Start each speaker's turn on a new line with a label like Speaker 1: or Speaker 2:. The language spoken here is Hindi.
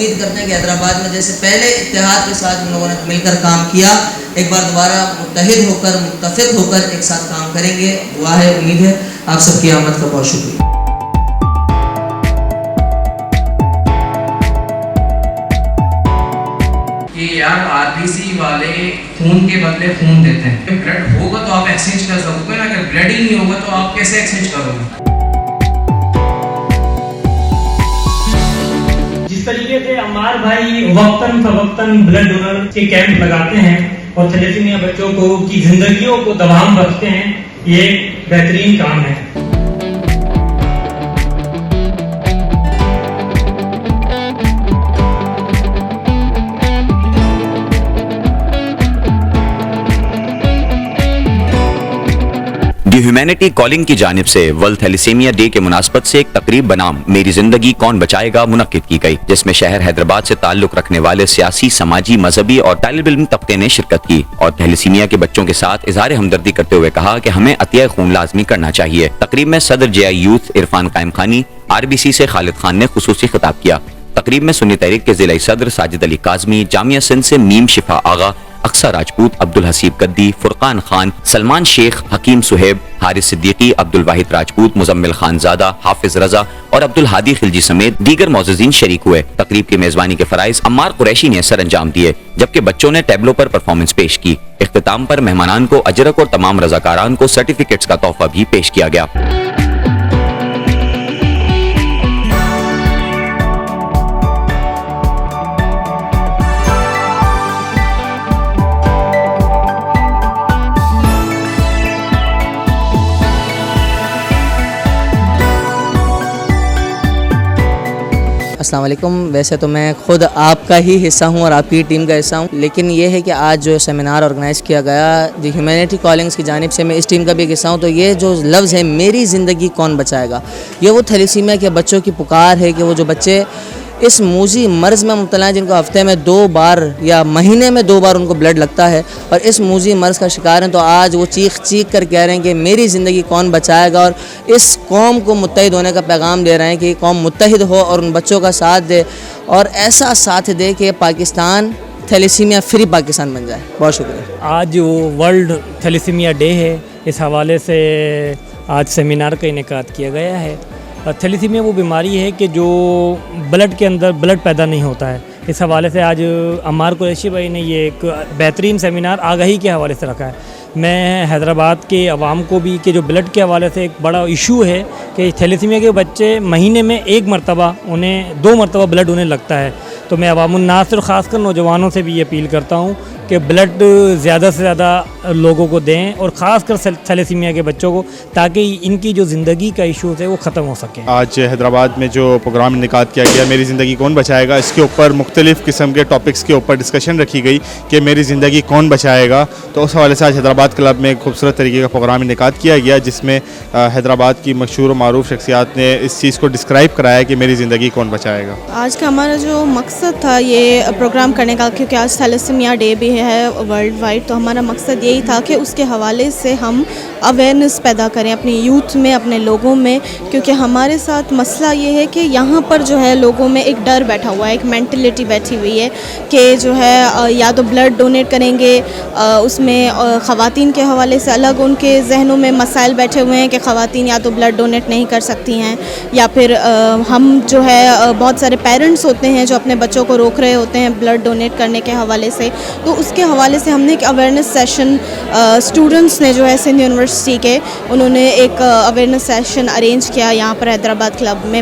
Speaker 1: उम्मीद करते हैं कि हैदराबाद में जैसे पहले इत्तेहाद के साथ उन लोगों ने मिलकर काम किया, एक बार दोबारा मुत्तहिद होकर मुत्तफिक होकर एक साथ काम करेंगे। दुआ है, उम्मीद है। आप सबकी आमद का बहुत शुक्रिया।
Speaker 2: कि यार आरबीसी वाले खून के बदले खून देते हैं। ब्लड होगा तो आप एक्सचेंज कर सकोगे ना, अगर ब्लड ही नहीं होगा तो आप कैसे एक्सचेंज करोगे?
Speaker 3: जिस तरीके से अम्मार भाई वक्तन फवक्तन ब्लड डोनर के कैंप लगाते हैं और थैलेसीमिया बच्चों को की जिंदगियों को दवाम रखते हैं, ये बेहतरीन काम है।
Speaker 4: दी ह्यूमैनिटी कॉलिंग की जानिब से वर्ल्ड थैलेसीमिया डे के मुनासबत से एक तकरीब बनाम मेरी जिंदगी कौन बचाएगा मुनक्किद की गई, जिसमें शहर हैदराबाद से ताल्लुक रखने वाले सियासी, समाजी, मजहबी और तालिब इल्म तबके ने शिरकत की और थैलेसीमिया के बच्चों के साथ इजहार हमदर्दी करते हुए कहा कि हमें अतिया खून लाजमी करना चाहिए। तकरीब में सदर JI यूथ इरफान कायम खानी, RBC से खालिद खान ने खुसूसी खिताब किया। तकरीब में सुन्नी तहरीक के जिला सदर साजिद अली काजमी, जामिया सिंध से मीम शिफा आगा, अक्सा राजपूत, अब्दुल हसीब गद्दी, फुरकान खान, सलमान शेख, हकीम सुहेब, हारिस सिद्दीकी, अब्दुल वाहिद राजपूत, मुजम्मिल खान ज़ादा, हाफिज रजा और अब्दुल हादी खिलजी समेत दीगर मौजूदीन शरीक हुए। तकरीब की मेजबानी के फराइज अम्मार कुरैशी ने सर अंजाम दिए, जबकि बच्चों ने टैबलो पर परफॉर्मेंस पेश की। इख्तिताम पर मेहमानान को अजरक और तमाम रजाकारान को सर्टिफिकेट्स का तोहफा भी पेश किया गया।
Speaker 1: अस्सलाम वालेकुम। वैसे तो मैं खुद आपका ही हिस्सा हूँ और आपकी टीम का हिस्सा हूँ, लेकिन ये है कि आज जो सेमिनार ऑर्गेनाइज़ किया गया दी ह्यूमैनिटी कॉलिंग्स की जानिब से, मैं इस टीम का भी एक हिस्सा हूँ। तो ये जो लफ्ज़ है मेरी ज़िंदगी कौन बचाएगा, ये वो थैलेसीमिया के बच्चों की पुकार है कि वो जो बच्चे इस मूजी मर्ज़ में मुब्तला हैं, जिनको हफ्ते में 2 बार या महीने में 2 बार उनको ब्लड लगता है और इस मूजी मर्ज़ का शिकार हैं, तो आज वो चीख चीख कर कह रहे हैं कि मेरी ज़िंदगी कौन बचाएगा और इस कौम को मुत्तहिद होने का पैगाम दे रहे हैं कि कौम मुत्तहिद हो और उन बच्चों का साथ दे और ऐसा साथ दे कि पाकिस्तान थैलेसीमिया फ्री पाकिस्तान बन जाए। बहुत शुक्रिया।
Speaker 3: आज वो वर्ल्ड थैलेसीमिया डे है, इस हवाले से आज सेमिनार का इनेकाद किया गया है। थैलेसीमिया वो बीमारी है कि जो ब्लड के अंदर ब्लड पैदा नहीं होता है। इस हवाले से आज अम्मार कुरैशी भाई ने ये एक बेहतरीन सेमिनार आगाही के हवाले से रखा है। मैं हैदराबाद के अवाम को भी कि जो ब्लड के हवाले से एक बड़ा इशू है कि थैलेसीमिया के बच्चे महीने में 1 मरतबा उन्हें 2 मरतबा ब्लड उन्हें लगता है। तो मैं अवामुन्नास और ख़ासकर नौजवानों से भी ये अपील करता हूँ कि ब्लड ज़्यादा से ज़्यादा लोगों को दें और ख़ासकर थैलेसीमिया के बच्चों को, ताकि इनकी जो ज़िंदगी का इशू है वो ख़त्म हो सके।
Speaker 5: आज हैदराबाद में जो प्रोग्राम इनेकाद किया गया मेरी ज़िंदगी कौन बचाएगा, इसके ऊपर मुख्तलिफ़ किस्म के टॉपिक्स के ऊपर डिस्कशन रखी गई कि मेरी ज़िंदगी कौन बचाएगा। तो उस हवाले से आज हैदराबाद क्लब में खूबसूरत तरीके का प्रोग्राम इनेकाद किया गया, जिसमें हैदराबाद की मशहूर और मारूफ शख्सियात ने इस चीज़ को डिस्क्राइब कराया कि मेरी ज़िंदगी कौन बचाएगा।
Speaker 6: आज का हमारा जो मकसद था ये प्रोग्राम करने का, क्योंकि आज थैलेसीमिया डे भी है वर्ल्ड वाइड, तो हमारा मकसद यही था कि उसके हवाले से हम अवेयरनेस पैदा करें अपनी यूथ में, अपने लोगों में। क्योंकि हमारे साथ मसला ये है कि यहाँ पर जो है लोगों में एक डर बैठा हुआ है, एक मेंटलिटी बैठी हुई है कि जो है या तो ब्लड डोनेट करेंगे, उसमें ख़वातीन के हवाले से अलग उनके जहनों में मसाइल बैठे हुए हैं कि ख़वातीन या तो ब्लड डोनेट नहीं कर सकती हैं, या फिर हम जो है बहुत सारे पेरेंट्स होते हैं जो अपने बच्चों को रोक रहे होते हैं ब्लड डोनेट करने के हवाले से। तो उसके हवाले से हमने एक अवेयरनेस सेशन स्टूडेंट्स ने जो है सिंध यूनिवर्सिटी के, उन्होंने एक अवेयरनेस सेशन अरेंज किया यहाँ पर हैदराबाद क्लब में।